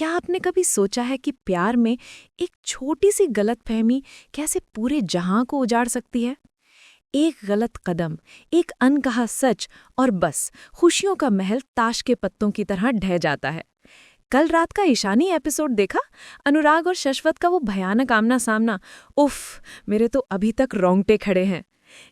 क्या आपने कभी सोचा है कि प्यार में एक छोटी सी गलतफहमी कैसे पूरे जहां को उजाड़ सकती है? एक गलत कदम, एक अनकहा सच और बस खुशियों का महल ताश के पत्तों की तरह ढह जाता है। कल रात का ईशानी एपिसोड देखा? अनुराग और शश्वत का वो भयानक आमना सामना। उफ, मेरे तो अभी तक रोंगटे खड़े हैं।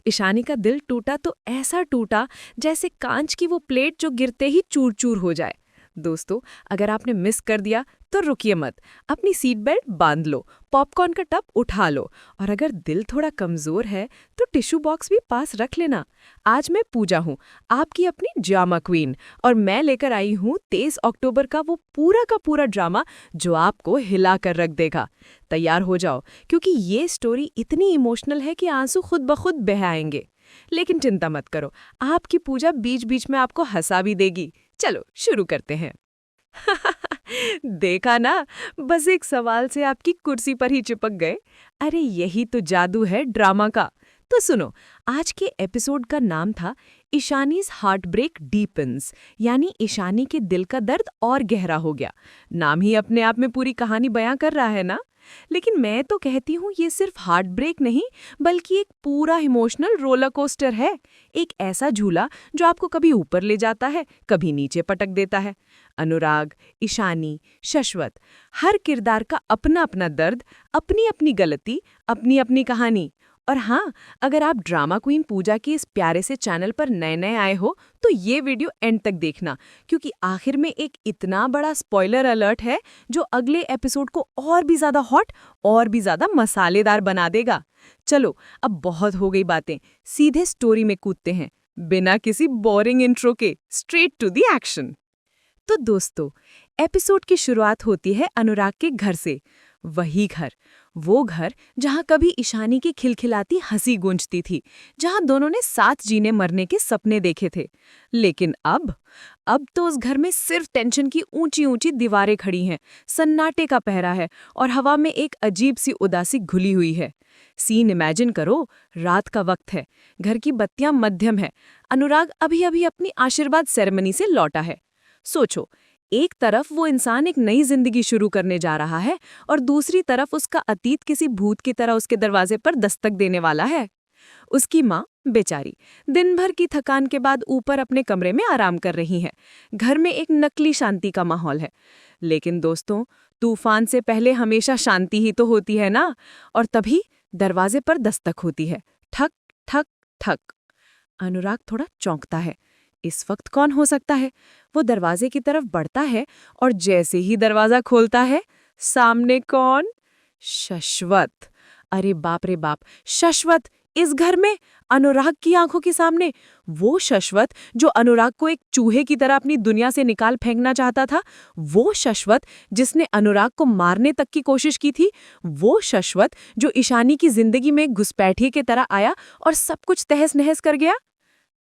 ईशानी का दिल टूटा तो ऐसा टूटा जैसे कांच की वो प्लेट जो गिरते ही चूर चूर हो जाए। दोस्तों, अगर आपने मिस कर दिया तो रुकिए मत, अपनी सीट बेल्ट बांध लो, पॉपकॉर्न का टब उठा लो और अगर दिल थोड़ा कमजोर है तो टिश्यू बॉक्स भी पास रख लेना। आज मैं पूजा हूँ, आपकी अपनी ड्रामा क्वीन, और मैं लेकर आई हूँ 23 अक्टूबर का वो पूरा का पूरा ड्रामा जो आपको हिला कर रख देगा। तैयार हो जाओ, क्योंकि ये स्टोरी इतनी इमोशनल है कि आंसू खुद ब खुद बह आएंगे। लेकिन चिंता मत करो, आपकी पूजा बीच बीच में आपको हंसा भी देगी। चलो शुरू करते हैं। देखा ना, बस एक सवाल से आपकी कुर्सी पर ही चिपक गए। अरे यही तो जादू है ड्रामा का। तो सुनो, आज के एपिसोड का नाम था ईशानीज हार्ट ब्रेक डीपन्स, यानी ईशानी के दिल का दर्द और गहरा हो गया। नाम ही अपने आप में पूरी कहानी बयां कर रहा है ना। लेकिन मैं तो कहती हूँ ये सिर्फ हार्ट ब्रेक नहीं, बल्कि एक पूरा इमोशनल रोलर कोस्टर है। एक ऐसा झूला जो आपको कभी ऊपर ले जाता है, कभी नीचे पटक देता है। अनुराग, ईशानी, शश्वत, हर किरदार का अपना अपना दर्द, अपनी अपनी गलती, अपनी अपनी कहानी। और हाँ, अगर आप ड्रामा क्वीन पूजा के इस प्यारे से चैनल पर नए नए आए हो तो ये वीडियो एंड तक देखना, क्योंकि आखिर में एक इतना बड़ा स्पॉइलर अलर्ट है जो अगले एपिसोड को और भी ज्यादा हॉट और भी ज्यादा मसालेदार बना देगा। चलो, अब बहुत हो गई बातें, सीधे स्टोरी में कूदते हैं, बिना किसी बोरिंग इंट्रो के, स्ट्रेट टू द एक्शन। तो दोस्तों, एपिसोड की शुरुआत होती है अनुराग के घर से। वही घर, वो घर जहां कभी ईशानी की खिलखिलाती हंसी गूंजती थी, जहां दोनों ने साथ जीने मरने के सपने देखे थे। लेकिन अब तो उस घर में सिर्फ टेंशन की ऊंची ऊंची दीवारें खड़ी हैं, सन्नाटे का पहरा है और हवा में एक अजीब सी उदासी घुली हुई है। सीन इमेजिन करो, रात का वक्त है, घर की बत्तियां मध्यम है, अनुराग अभी अभी अपनी आशीर्वाद सेरेमनी से लौटा है। सोचो, एक तरफ वो इंसान एक नई जिंदगी शुरू करने जा रहा है और दूसरी तरफ उसका अतीत किसी भूत की तरह उसके दरवाजे पर दस्तक देने वाला है। उसकी माँ बेचारी दिन भर की थकान के बाद ऊपर अपने कमरे में आराम कर रही है। घर में एक नकली शांति का माहौल है। लेकिन दोस्तों, तूफान से पहले हमेशा शांति ही तो होती है ना। और तभी दरवाजे पर दस्तक होती है। ठक ठक ठक। अनुराग थोड़ा चौंकता है। इस वक्त कौन हो सकता है? वो दरवाजे की तरफ बढ़ता है और जैसे ही दरवाजा खोलता है, सामने कौन? शश्वत। अरे बाप रे बाप, शश्वत इस घर में, अनुराग की आंखों के सामने। वो शश्वत जो अनुराग को एक चूहे की तरह अपनी दुनिया से निकाल फेंकना चाहता था, वो शश्वत जिसने अनुराग को मारने तक की कोशिश की थी, वो शश्वत जो ईशानी की जिंदगी में घुसपैठिए की तरह आया और सब कुछ तहस नहस कर गया।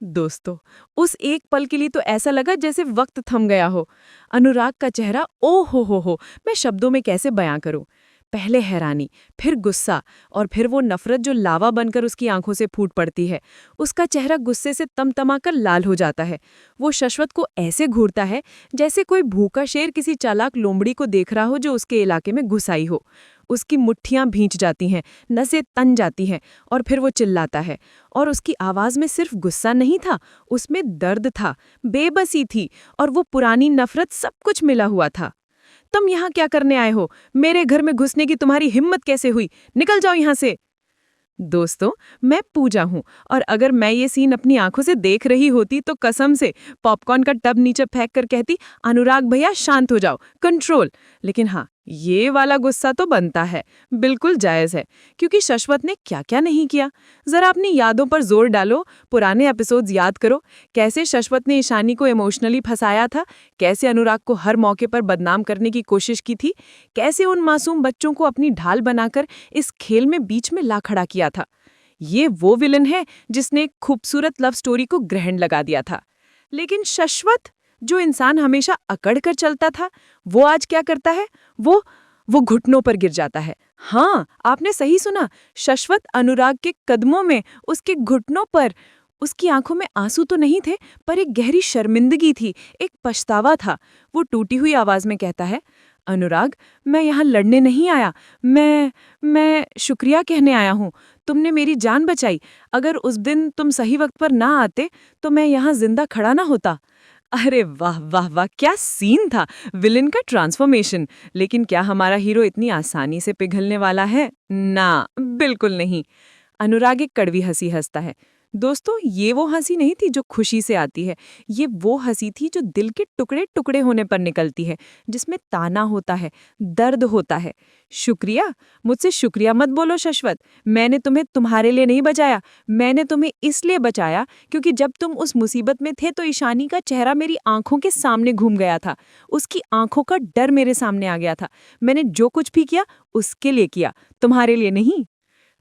दोस्तों, उस एक पल के लिए तो ऐसा लगा जैसे वक्त थम गया हो। अनुराग का चेहरा, ओ हो, मैं शब्दों में कैसे बयां करूं। पहले हैरानी, फिर गुस्सा और फिर वो नफरत जो लावा बनकर उसकी आंखों से फूट पड़ती है। उसका चेहरा गुस्से से तमतमाकर लाल हो जाता है। वो शश्वत को ऐसे घूरता है जैसे कोई भूखा शेर किसी चालाक लोमड़ी को देख रहा हो जो उसके इलाके में घुस आई हो। उसकी मुट्ठियां भींच जाती हैं, नसें तन जाती हैं और फिर वो चिल्लाता है। और उसकी आवाज में सिर्फ गुस्सा नहीं था, उसमें दर्द था, बेबसी थी और वो पुरानी नफरत, सब कुछ मिला हुआ था। तुम यहाँ क्या करने आए हो? मेरे घर में घुसने की तुम्हारी हिम्मत कैसे हुई? निकल जाओ यहाँ से। दोस्तों, मैं पूजा हूँ और अगर मैं ये सीन अपनी आंखों से देख रही होती तो कसम से पॉपकॉर्न का टब नीचे फेंक कर कहती, अनुराग भैया शांत हो जाओ, कंट्रोल। लेकिन हाँ, ये वाला गुस्सा तो बनता है, बिल्कुल जायज है, क्योंकि शश्वत ने क्या क्या नहीं किया। जरा अपनी यादों पर जोर डालो, पुराने एपिसोड्स याद करो। कैसे शश्वत ने ईशानी को इमोशनली फंसाया था, कैसे अनुराग को हर मौके पर बदनाम करने की कोशिश की थी, कैसे उन मासूम बच्चों को अपनी ढाल बनाकर इस खेल में बीच में ला खड़ा किया था। ये वो विलन है जिसने एक खूबसूरत लव स्टोरी को ग्रहण लगा दिया था। लेकिन शश्वत, जो इंसान हमेशा अकड़ कर चलता था, वो आज क्या करता है? वो घुटनों पर गिर जाता है। हाँ, आपने सही सुना, शश्वत अनुराग के कदमों में, उसके घुटनों पर। उसकी आंखों में आंसू तो नहीं थे, पर एक गहरी शर्मिंदगी थी, एक पछतावा था। वो टूटी हुई आवाज में कहता है, अनुराग, मैं यहाँ लड़ने नहीं आया। मैं शुक्रिया कहने आया हूँ। तुमने मेरी जान बचाई। अगर उस दिन तुम सही वक्त पर ना आते तो मैं यहाँ जिंदा खड़ा ना होता। अरे वाह वाह वाह, क्या सीन था! विलेन का ट्रांसफॉर्मेशन। लेकिन क्या हमारा हीरो इतनी आसानी से पिघलने वाला है? ना, बिल्कुल नहीं। अनुराग एक कड़वी हंसी हंसता है। दोस्तों, ये वो हंसी नहीं थी जो खुशी से आती है। ये वो हंसी थी जो दिल के टुकड़े टुकड़े होने पर निकलती है, जिसमें ताना होता है, दर्द होता है। शुक्रिया? मुझसे शुक्रिया मत बोलो शश्वत। मैंने तुम्हें तुम्हारे लिए नहीं बचाया। मैंने तुम्हें इसलिए बचाया क्योंकि जब तुम उस मुसीबत में थे तो ईशानी का चेहरा मेरी आंखों के सामने घूम गया था। उसकी आंखों का डर मेरे सामने आ गया था। मैंने जो कुछ भी किया उसके लिए किया, तुम्हारे लिए नहीं।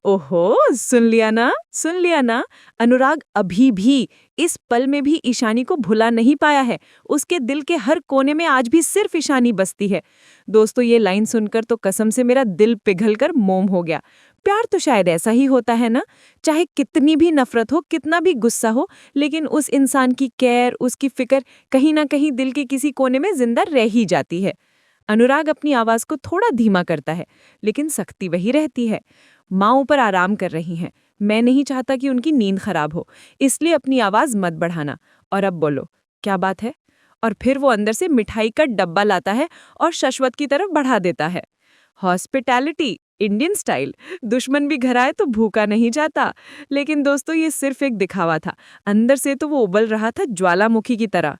ओहो, सुन लिया ना, सुन लिया ना। अनुराग अभी भी, इस पल में भी ईशानी को भुला नहीं पाया है। उसके दिल के हर कोने में आज भी सिर्फ ईशानी बसती है। दोस्तों, ये लाइन सुनकर तो कसम से मेरा दिल पिघलकर मोम हो गया। प्यार तो शायद ऐसा ही होता है ना, चाहे कितनी भी नफरत हो, कितना भी गुस्सा हो, लेकिन उस इंसान की केयर, उसकी फिक्र कहीं ना कहीं दिल के किसी कोने में जिंदा रह ही जाती है। अनुराग अपनी आवाज को थोड़ा धीमा करता है, लेकिन सख्ती वही रहती है। माँ ऊपर आराम कर रही हैं। मैं नहीं चाहता कि उनकी नींद खराब हो, इसलिए अपनी आवाज मत बढ़ाना। और अब बोलो, क्या बात है? और फिर वो अंदर से मिठाई का डब्बा लाता है और शश्वत की तरफ बढ़ा देता है। Hospitality, Indian style. दुश्मन भी घर आए तो भूखा नहीं जाता। लेकिन दोस्तों, ये सिर्फ एक दिखावा था। अंदर से तो वो उबल रहा था ज्वालामुखी की तरह।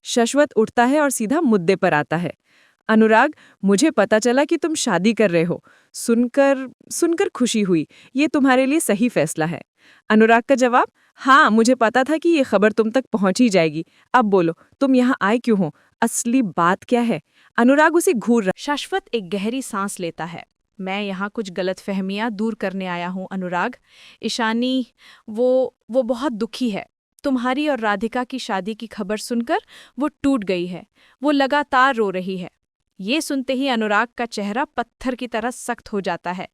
शश्वत उठता है और सीधा मुद्दे पर आता है। अनुराग, मुझे पता चला कि तुम शादी कर रहे हो। सुनकर खुशी हुई। ये तुम्हारे लिए सही फैसला है। अनुराग का जवाब, हाँ, मुझे पता था कि ये खबर तुम तक पहुंच ही जाएगी। अब बोलो, तुम यहाँ आए क्यों हो? असली बात क्या है? अनुराग उसे घूर रहा। शाश्वत एक गहरी सांस लेता है। मैं यहाँ कुछ गलतफहमियां दूर करने आया हूँ अनुराग। ईशानी, वो बहुत दुखी है। तुम्हारी और राधिका की शादी की खबर सुनकर वो टूट गई है। वो लगातार रो रही है। ये सुनते ही अनुराग का चेहरा पत्थर की तरह सख्त हो जाता है,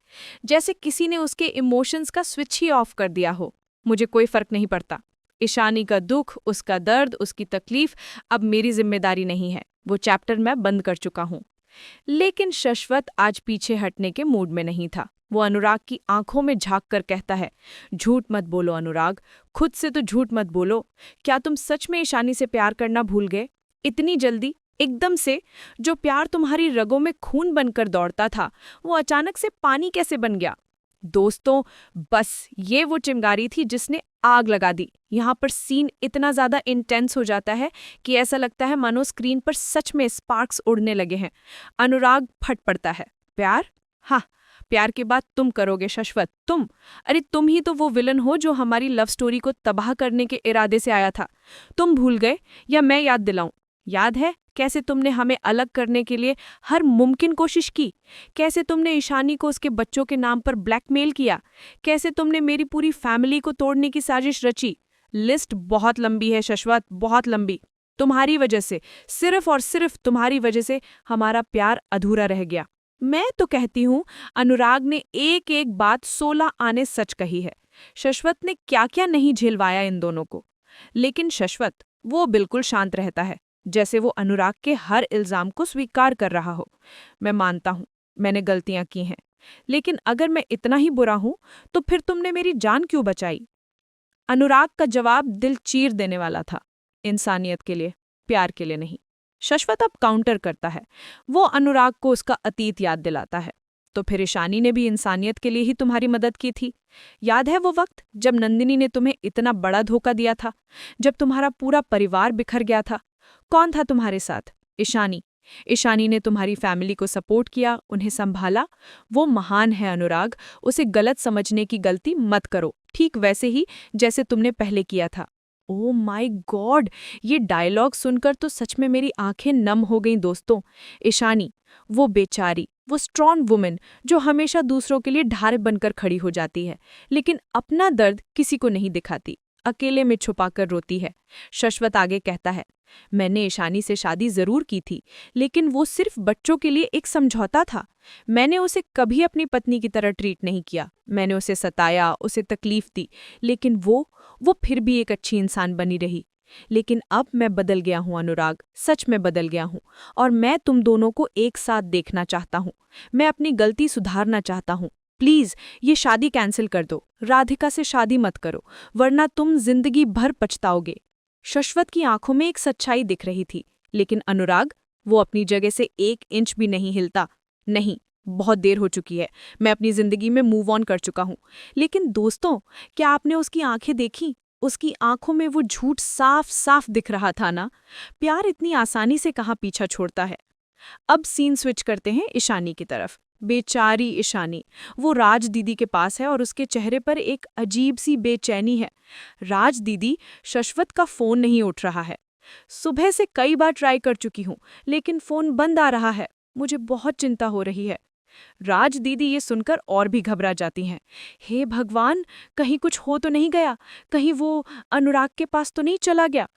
जैसे किसी ने उसके इमोशंस का स्विच ही ऑफ कर दिया हो। मुझे कोई फर्क नहीं पड़ता। ईशानी का दुख, उसका दर्द, उसकी तकलीफ अब मेरी जिम्मेदारी नहीं है। वो चैप्टर मैं बंद कर चुका हूँ। लेकिन शश्वत आज पीछे हटने के मूड में नहीं था। वो अनुराग की आंखों में झांक कर कहता है, झूठ मत बोलो अनुराग, खुद से तो झूठ मत बोलो। क्या तुम सच में ईशानी से प्यार करना भूल गए? इतनी जल्दी, एकदम से? जो प्यार तुम्हारी रगों में खून बनकर दौड़ता था, वो अचानक से पानी कैसे बन गया? दोस्तों, बस ये वो चिंगारी थी जिसने आग लगा दी। यहाँ पर सीन इतना ज्यादा इंटेंस हो जाता है कि ऐसा लगता है मानो स्क्रीन पर सच में स्पार्क्स उड़ने लगे हैं। अनुराग फट पड़ता है। प्यार? हाँ, प्यार की बात तुम करोगे शश्वत, तुम? अरे तुम ही तो वो विलन हो जो हमारी लव स्टोरी को तबाह करने के इरादे से आया था। तुम भूल गए या मैं याद दिलाऊं? याद है कैसे तुमने हमें अलग करने के लिए हर मुमकिन कोशिश की? कैसे तुमने ईशानी को उसके बच्चों के नाम पर ब्लैकमेल किया? कैसे तुमने मेरी पूरी फैमिली को तोड़ने की साजिश रची? लिस्ट बहुत लंबी है शश्वत, बहुत लंबी। तुम्हारी वजह से, सिर्फ और सिर्फ तुम्हारी वजह से हमारा प्यार अधूरा रह गया। मैं तो कहती हूँ अनुराग ने एक एक बात 16 आने सच कही है। शश्वत ने क्या क्या नहीं झेलवाया इन दोनों को। लेकिन शश्वत, वो बिल्कुल शांत रहता है, जैसे वो अनुराग के हर इल्जाम को स्वीकार कर रहा हो। मैं मानता हूँ मैंने गलतियां की हैं, लेकिन अगर मैं इतना ही बुरा हूं तो फिर तुमने मेरी जान क्यों बचाई? अनुराग का जवाब दिल चीर देने वाला था। इंसानियत के लिए, प्यार के लिए नहीं। शश्वत अब काउंटर करता है। वो अनुराग को उसका अतीत याद दिलाता है। तो फिर ईशानी ने भी इंसानियत के लिए ही तुम्हारी मदद की थी। याद है वो वक्त जब नंदिनी ने तुम्हें इतना बड़ा धोखा दिया था, जब तुम्हारा पूरा परिवार बिखर गया था? कौन था तुम्हारे साथ? ईशानी। ईशानी ने तुम्हारी फैमिली को सपोर्ट किया, उन्हें संभाला। वो महान है अनुराग, उसे गलत समझने की गलती मत करो, ठीक वैसे ही जैसे तुमने पहले किया था। ओह माय गॉड, ये डायलॉग सुनकर तो सच में मेरी आंखें नम हो गईं दोस्तों। ईशानी, वो बेचारी, वो स्ट्रॉन्ग वुमेन जो हमेशा दूसरों के लिए ढाल बनकर खड़ी हो जाती है, लेकिन अपना दर्द किसी को नहीं दिखाती, अकेले में छुपाकर रोती है। शश्वत आगे कहता है, मैंने ईशानी से शादी जरूर की थी, लेकिन वो सिर्फ बच्चों के लिए एक समझौता था। मैंने उसे कभी अपनी पत्नी की तरह ट्रीट नहीं किया। मैंने उसे सताया, उसे तकलीफ दी, लेकिन वो फिर भी एक अच्छी इंसान बनी रही। लेकिन अब मैं बदल गया हूँ अनुराग, सच में बदल गया हूँ। और मैं तुम दोनों को एक साथ देखना चाहता हूँ। मैं अपनी गलती सुधारना चाहता हूँ। प्लीज ये शादी कैंसिल कर दो। राधिका से शादी मत करो, वरना तुम जिंदगी भर पछताओगे। शश्वत की आंखों में एक सच्चाई दिख रही थी, लेकिन अनुराग, वो अपनी जगह से 1 इंच भी नहीं हिलता। नहीं, बहुत देर हो चुकी है। मैं अपनी जिंदगी में मूव ऑन कर चुका हूँ। लेकिन दोस्तों, क्या आपने उसकी आंखें देखी? उसकी आंखों में वो झूठ साफ साफ दिख रहा था ना। प्यार इतनी आसानी से कहाँ पीछा छोड़ता है। अब सीन स्विच करते हैं ईशानी की तरफ। बेचारी ईशानी, वो राज दीदी के पास है और उसके चेहरे पर एक अजीब सी बेचैनी है। राज दीदी, शश्वत का फोन नहीं उठ रहा है। सुबह से कई बार ट्राई कर चुकी हूँ, लेकिन फोन बंद आ रहा है। मुझे बहुत चिंता हो रही है। राज दीदी ये सुनकर और भी घबरा जाती हैं। हे भगवान, कहीं कुछ हो तो नहीं गया? कहीं वो अनुराग के पास तो नहीं चला गया?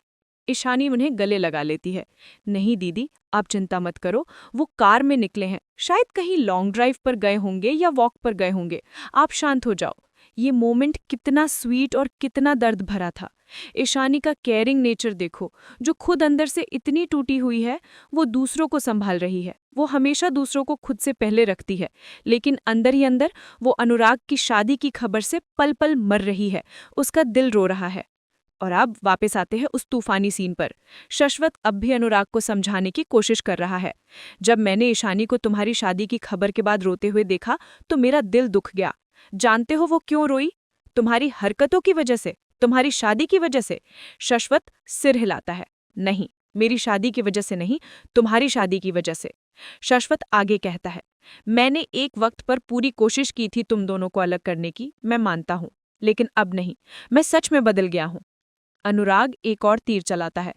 ईशानी उन्हें गले लगा लेती है। नहीं दीदी, आप चिंता मत करो। वो कार में निकले हैं, शायद कहीं लॉन्ग ड्राइव पर गए होंगे या वॉक पर गए होंगे। आप शांत हो जाओ। ये मोमेंट कितना स्वीट और कितना दर्द भरा था। ईशानी का केयरिंग नेचर देखो, जो खुद अंदर से इतनी टूटी हुई है। वो दूसरों को संभाल रही है। वो हमेशा दूसरों को खुद से पहले रखती है, लेकिन अंदर ही अंदर वो अनुराग की शादी की खबर से पल पल मर रही है। उसका दिल रो रहा है। और अब वापस आते हैं उस तूफानी सीन पर। शश्वत अब भी अनुराग को समझाने की कोशिश कर रहा है। जब मैंने ईशानी को तुम्हारी शादी की खबर के बाद रोते हुए देखा तो मेरा दिल दुख गया। जानते हो वो क्यों रोई? तुम्हारी हरकतों की वजह से, तुम्हारी शादी की वजह से। शश्वत सिर हिलाता है। नहीं, मेरी शादी की वजह से नहीं, तुम्हारी शादी की वजह से। शश्वत आगे कहता है, मैंने एक वक्त पर पूरी कोशिश की थी तुम दोनों को अलग करने की, मैं मानता हूं, लेकिन अब नहीं। मैं सच में बदल गया हूं। अनुराग एक और तीर चलाता है।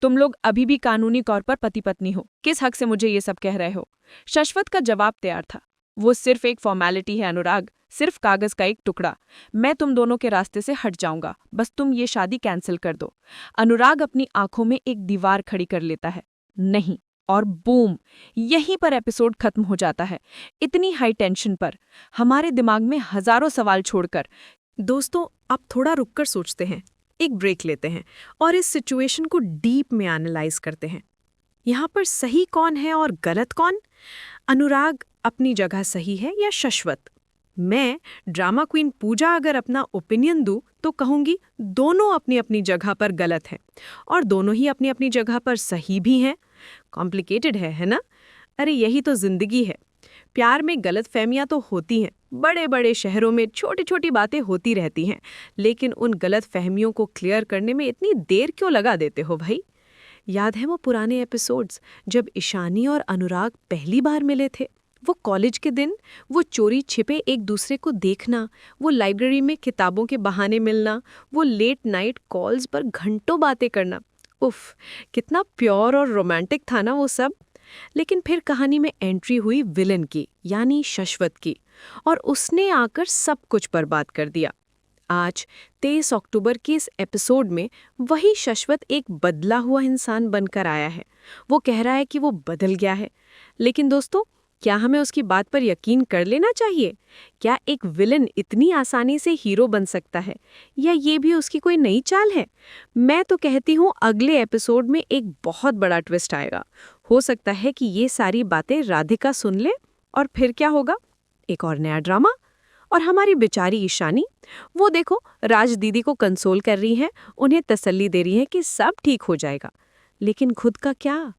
तुम लोग अभी भी कानूनी तौर पर पति पत्नी हो। किस हक से मुझे ये सब कह रहे हो? शश्वत का जवाब तैयार था। वो सिर्फ एक फॉर्मेलिटी है अनुराग, सिर्फ कागज का एक टुकड़ा। मैं तुम दोनों के रास्ते से हट जाऊंगा, बस तुम ये शादी कैंसिल कर दो। अनुराग अपनी आंखों में एक दीवार खड़ी कर लेता है। नहीं, और बूम, यहीं पर एपिसोड खत्म हो जाता है। इतनी हाई टेंशन पर, हमारे दिमाग में हजारों सवाल छोड़कर। दोस्तों, अब थोड़ा रुककर सोचते हैं, एक ब्रेक लेते हैं और इस सिचुएशन को डीप में एनालाइज करते हैं। यहाँ पर सही कौन है और गलत कौन? अनुराग अपनी जगह सही है या शश्वत? मैं ड्रामा क्वीन पूजा अगर अपना ओपिनियन दूं तो कहूंगी दोनों अपनी अपनी जगह पर गलत हैं और दोनों ही अपनी अपनी जगह पर सही भी हैं। कॉम्प्लिकेटेड है ना? अरे यही तो जिंदगी है। प्यार में गलतफहमियां तो होती हैं। बड़े बड़े शहरों में छोटी छोटी बातें होती रहती हैं, लेकिन उन गलतफहमियों को क्लियर करने में इतनी देर क्यों लगा देते हो भाई? याद है वो पुराने एपिसोड्स जब ईशानी और अनुराग पहली बार मिले थे? वो कॉलेज के दिन, वो चोरी छिपे एक दूसरे को देखना, वो लाइब्रेरी में किताबों के बहाने मिलना, वो लेट नाइट कॉल्स पर घंटों बातें करना। उफ, कितना प्योर और रोमांटिक था ना वो सब। लेकिन फिर कहानी में एंट्री हुई विलन की, यानी शश्वत की, और उसने आकर सब कुछ बर्बाद कर दिया। आज 23 अक्टूबर के इस एपिसोड में वही शश्वत एक बदला हुआ इंसान बनकर आया है। वो कह रहा है कि वो बदल गया है। लेकिन दोस्तों, क्या हमें उसकी बात पर यकीन कर लेना चाहिए? क्या एक विलन इतनी आसानी से हीरो बन सकता है, या ये भी उसकी कोई नई चाल है? मैं तो कहती हूँ अगले एपिसोड में एक बहुत बड़ा ट्विस्ट आएगा। हो सकता है कि ये सारी बातें राधिका सुन ले, और फिर क्या होगा? एक और नया ड्रामा। और हमारी बेचारी ईशानी, वो देखो राज दीदी को कंसोल कर रही हैं, उन्हें तसल्ली दे रही है कि सब ठीक हो जाएगा। लेकिन खुद का क्या?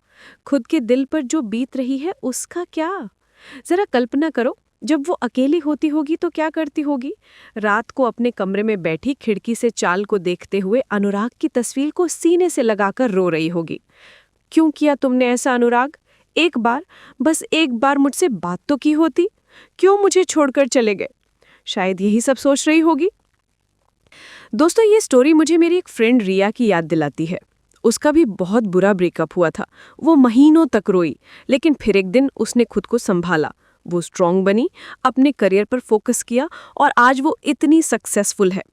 खुद के दिल पर जो बीत रही है उसका क्या? जरा कल्पना करो, जब वो अकेली होती होगी तो क्या करती होगी? रात को अपने कमरे में बैठी खिड़की से चाल को देखते हुए अनुराग की तस्वीर को सीने से लगाकर रो रही होगी। क्यों किया तुमने ऐसा अनुराग? एक बार, बस एक बार मुझसे बात तो की होती। क्यों मुझे छोड़कर चले गए? शायद यही सब सोच रही होगी। दोस्तों, ये स्टोरी मुझे मेरी एक फ्रेंड रिया की याद दिलाती है। उसका भी बहुत बुरा ब्रेकअप हुआ था। वो महीनों तक रोई, लेकिन फिर एक दिन उसने खुद को संभाला। वो स्ट्रांग बनी, अपने करियर पर फोकस किया, और आज वो इतनी सक्सेसफुल है।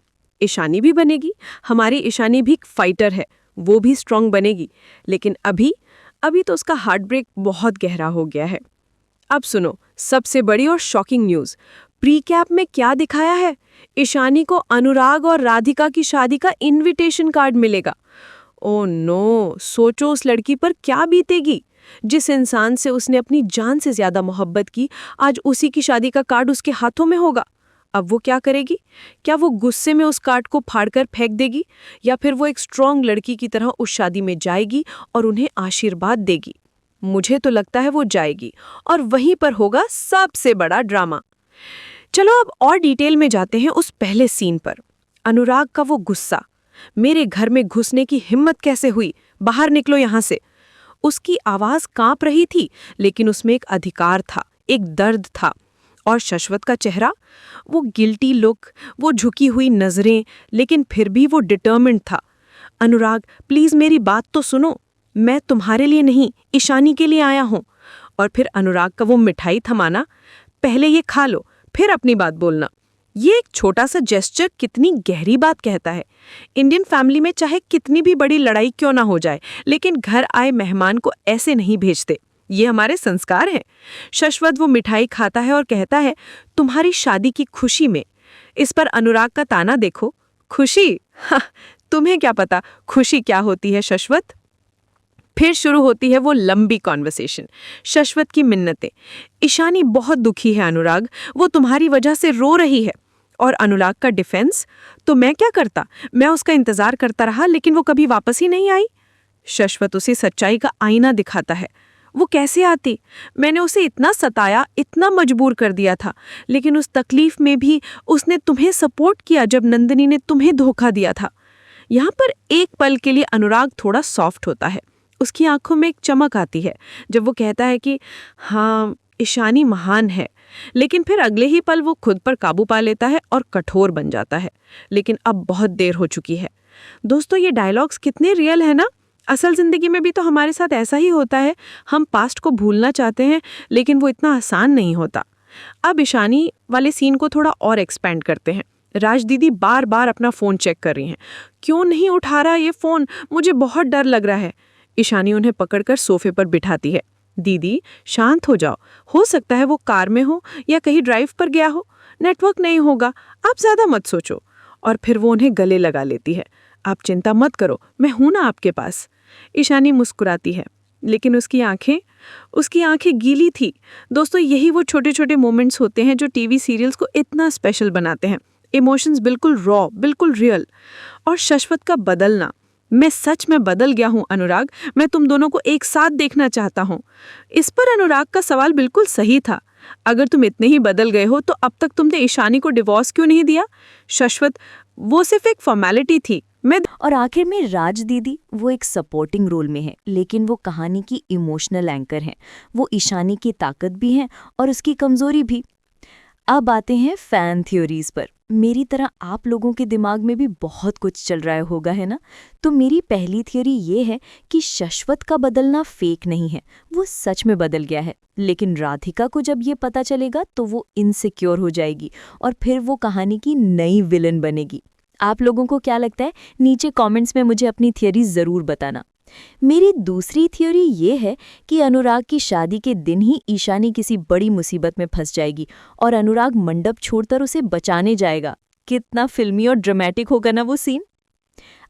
ईशानी भी बनेगी, हमारी ईशानी भी एक फाइटर है, वो भी स्ट्रांग बनेगी। लेकिन अभी तो उसका हार्ट ब्रेक बहुत गहरा हो गया है। अब सुनो सबसे बड़ी और शॉकिंग न्यूज़। प्रीकैप में क्या दिखाया है? ईशानी को अनुराग और राधिका की शादी का इनविटेशन कार्ड मिलेगा। ओ नो, सोचो उस लड़की पर क्या बीतेगी। जिस इंसान से उसने अपनी जान से ज्यादा मोहब्बत की, आज उसी की शादी का कार्ड उसके हाथों में होगा। अब वो क्या करेगी? क्या वो गुस्से में उस कार्ड को फाड़कर फेंक देगी, या फिर वो एक स्ट्रांग लड़की की तरह उस शादी में जाएगी और उन्हें आशीर्वाद देगी? मुझे तो लगता है वो जाएगी, और वहीं पर होगा सबसे बड़ा ड्रामा। चलो अब और डिटेल में जाते हैं उस पहले सीन पर। अनुराग का वो गुस्सा, मेरे घर में घुसने की हिम्मत कैसे हुई, बाहर निकलो यहां से। उसकी आवाज कांप रही थी, लेकिन उसमें एक अधिकार था, एक दर्द था। और शश्वत का चेहरा, वो गिल्टी लुक, वो झुकी हुई नजरें, लेकिन फिर भी वो डिटर्मिन्ड था। अनुराग, प्लीज मेरी बात तो सुनो, मैं तुम्हारे लिए नहीं, ईशानी के लिए आया हूं। और फिर अनुराग का वो मिठाई थमाना, पहले ये खा लो, फिर अपनी बात बोलना। ये एक छोटा सा जेस्चर कितनी गहरी बात कहता है। इंडियन फैमिली में चाहे कितनी भी बड़ी लड़ाई क्यों ना हो जाए, लेकिन घर आए मेहमान को ऐसे नहीं भेजते। ये हमारे संस्कार हैं। शश्वत वो मिठाई खाता है और कहता है, तुम्हारी शादी की खुशी में। इस पर अनुराग का ताना देखो, खुशी? हाँ, तुम्हें क्या पता खुशी क्या होती है शश्वत। फिर शुरू होती है वो लंबी कॉन्वर्सेशन, शश्वत की मिन्नतें। ईशानी बहुत दुखी है अनुराग, वो तुम्हारी वजह से रो रही है। और अनुराग का डिफेंस, तो मैं क्या करता, मैं उसका इंतजार करता रहा, लेकिन वो कभी वापस ही नहीं आई। शश्वत उसे सच्चाई का आईना दिखाता है। वो कैसे आती? मैंने उसे इतना सताया, इतना मजबूर कर दिया था, लेकिन उस तकलीफ में भी उसने तुम्हें सपोर्ट किया जब नंदिनी ने तुम्हें धोखा दिया था। यहाँ पर एक पल के लिए अनुराग थोड़ा सॉफ्ट होता है। उसकी आंखों में एक चमक आती है जब वो कहता है कि हाँ, ईशानी महान है। लेकिन फिर अगले ही पल वो खुद पर काबू पा लेता है और कठोर बन जाता है। लेकिन अब बहुत देर हो चुकी है। दोस्तों, ये डायलॉग्स कितने रियल है ना। असल जिंदगी में भी तो हमारे साथ ऐसा ही होता है। हम पास्ट को भूलना चाहते हैं, लेकिन वो इतना आसान नहीं होता। अब ईशानी वाले सीन को थोड़ा और एक्सपेंड करते हैं। राज दीदी बार बार अपना फ़ोन चेक कर रही हैं। क्यों नहीं उठा रहा ये फ़ोन, मुझे बहुत डर लग रहा है। ईशानी उन्हें पकड़कर सोफे पर बिठाती है। दीदी, शांत हो जाओ, हो सकता है वो कार में हो या कहीं ड्राइव पर गया हो, नेटवर्क नहीं होगा, आप ज़्यादा मत सोचो। और फिर वो उन्हें गले लगा लेती है। आप चिंता मत करो, मैं हूं ना आपके पास। ईशानी मुस्कुराती है, लेकिन उसकी आंखें गीली थी। दोस्तों, यही वो छोटे छोटे मोमेंट्स होते हैं जो टीवी सीरियल्स को इतना स्पेशल बनाते हैं। इमोशंस बिल्कुल रॉ, बिल्कुल रियल। और शश्वत का बदलना, मैं सच में बदल गया हूं अनुराग, मैं तुम दोनों को एक साथ देखना चाहता हूं। इस पर अनुराग का सवाल बिल्कुल सही था। अगर तुम इतने ही बदल गए हो तो अब तक तुमने ईशानी को डिवोर्स क्यों नहीं दिया? शश्वत, वो सिर्फ एक फॉर्मेलिटी थी। और आखिर में राज दीदी, वो एक सपोर्टिंग रोल में है, लेकिन वो कहानी की इमोशनल एंकर हैं। वो ईशानी की ताकत भी हैं और उसकी कमजोरी भी। अब आते हैं फैन थ्योरीज पर। मेरी तरह आप लोगों के दिमाग में भी बहुत कुछ चल रहा होगा, है ना? तो मेरी पहली थ्योरी ये है कि शश्वत का बदलना फेक नहीं है, वो सच में बदल गया है। लेकिन राधिका को जब ये पता चलेगा तो वो इनसिक्योर हो जाएगी और फिर वो कहानी की नई विलन बनेगी। आप लोगों को क्या लगता है? नीचे कमेंट्स में मुझे अपनी थियरी ज़रूर बताना। मेरी दूसरी थ्योरी ये है कि अनुराग की शादी के दिन ही ईशानी किसी बड़ी मुसीबत में फंस जाएगी और अनुराग मंडप छोड़कर उसे बचाने जाएगा। कितना फिल्मी और ड्रामेटिक होगा ना वो सीन।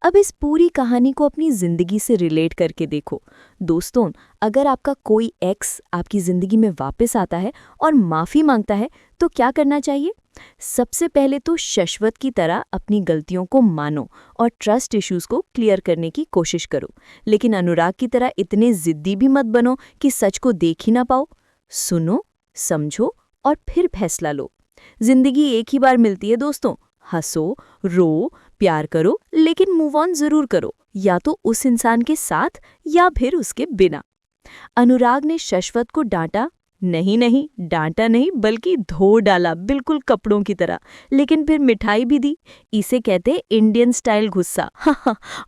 अब इस पूरी कहानी को अपनी जिंदगी से रिलेट करके देखो। दोस्तों, अगर आपका कोई एक्स आपकी जिंदगी में वापस आता है और माफ़ी मांगता है तो क्या करना चाहिए? सबसे पहले तो शश्वत की तरह अपनी गलतियों को मानो और ट्रस्ट इश्यूज को क्लियर करने की कोशिश करो। लेकिन अनुराग की तरह इतने जिद्दी भी मत बनो कि सच को देख ही ना पाओ। सुनो, समझो और फिर फैसला लो। जिंदगी एक ही बार मिलती है दोस्तों। हंसो, रो, प्यार करो, लेकिन मूव ऑन जरूर करो, या तो उस इंसान के साथ या फिर उसके बिना। अनुराग ने शश्वत को डांटा नहीं, डांटा नहीं बल्कि धो डाला, बिल्कुल कपड़ों की तरह। लेकिन फिर मिठाई भी दी। इसे कहते इंडियन स्टाइल गुस्सा।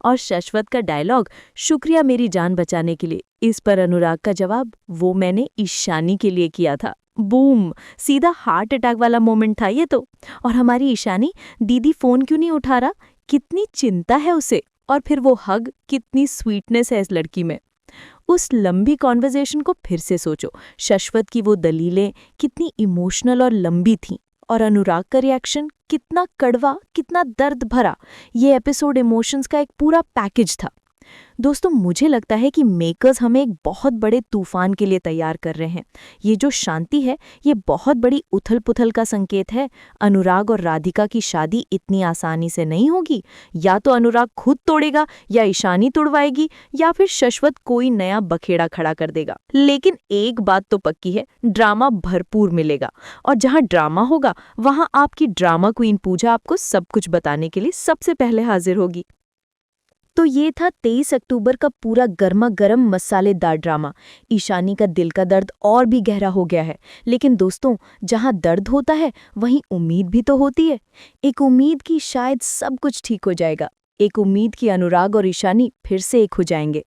और शश्वत का डायलॉग, शुक्रिया मेरी जान बचाने के लिए। इस पर अनुराग का जवाब, वो मैंने ईशानी के लिए किया था। बूम, सीधा हार्ट अटैक वाला मोमेंट था ये तो। और हमारी ईशानी, दीदी फोन क्यों नहीं उठा रहा, कितनी चिंता है उसे। और फिर वो हग, कितनी स्वीटनेस है इस लड़की में। उस लंबी कॉन्वर्जेशन को फिर से सोचो। शश्वत की वो दलीलें कितनी इमोशनल और लंबी थीं, और अनुराग का रिएक्शन कितना कड़वा, कितना दर्द भरा। ये एपिसोड इमोशंस का एक पूरा पैकेज था। दोस्तों, मुझे लगता है कि मेकर्स हमें एक बहुत बड़े तूफान के लिए तैयार कर रहे हैं। ये जो शांति है, ये बहुत बड़ी उथल-पुथल का संकेत है। अनुराग और राधिका की शादी इतनी आसानी से नहीं होगी। या तो अनुराग खुद तोड़ेगा, या ईशानी तुड़वाएगी, या फिर शाश्वत कोई नया बखेड़ा खड़ा कर देगा। लेकिन एक बात तो पक्की है, ड्रामा भरपूर मिलेगा। और जहाँ ड्रामा होगा, वहाँ आपकी ड्रामा क्वीन पूजा आपको सब कुछ बताने के लिए सबसे पहले हाजिर होगी। तो ये था 23 अक्टूबर का पूरा गर्मा गर्म मसालेदार ड्रामा। ईशानी का दिल का दर्द और भी गहरा हो गया है। लेकिन दोस्तों, जहाँ दर्द होता है वहीं उम्मीद भी तो होती है। एक उम्मीद की शायद सब कुछ ठीक हो जाएगा। एक उम्मीद की अनुराग और ईशानी फिर से एक हो जाएंगे।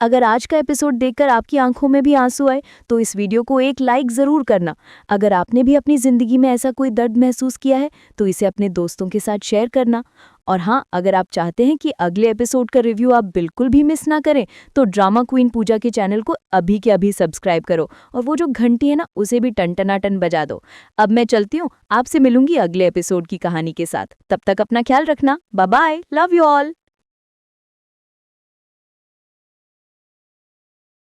अगर आज का एपिसोड देखकर आपकी आंखों में भी आंसू आए तो इस वीडियो को एक लाइक ज़रूर करना। अगर आपने भी अपनी ज़िंदगी में ऐसा कोई दर्द महसूस किया है तो इसे अपने दोस्तों के साथ शेयर करना। और हाँ, अगर आप चाहते हैं कि अगले एपिसोड का रिव्यू आप बिल्कुल भी मिस ना करें तो ड्रामा क्वीन पूजा के चैनल को अभी के अभी सब्सक्राइब करो और वो जो घंटी है ना, उसे भी टन बजा दो। अब मैं चलती हूँ, आपसे मिलूंगी अगले एपिसोड की कहानी के साथ। तब तक अपना ख्याल रखना। Bye bye, love you all.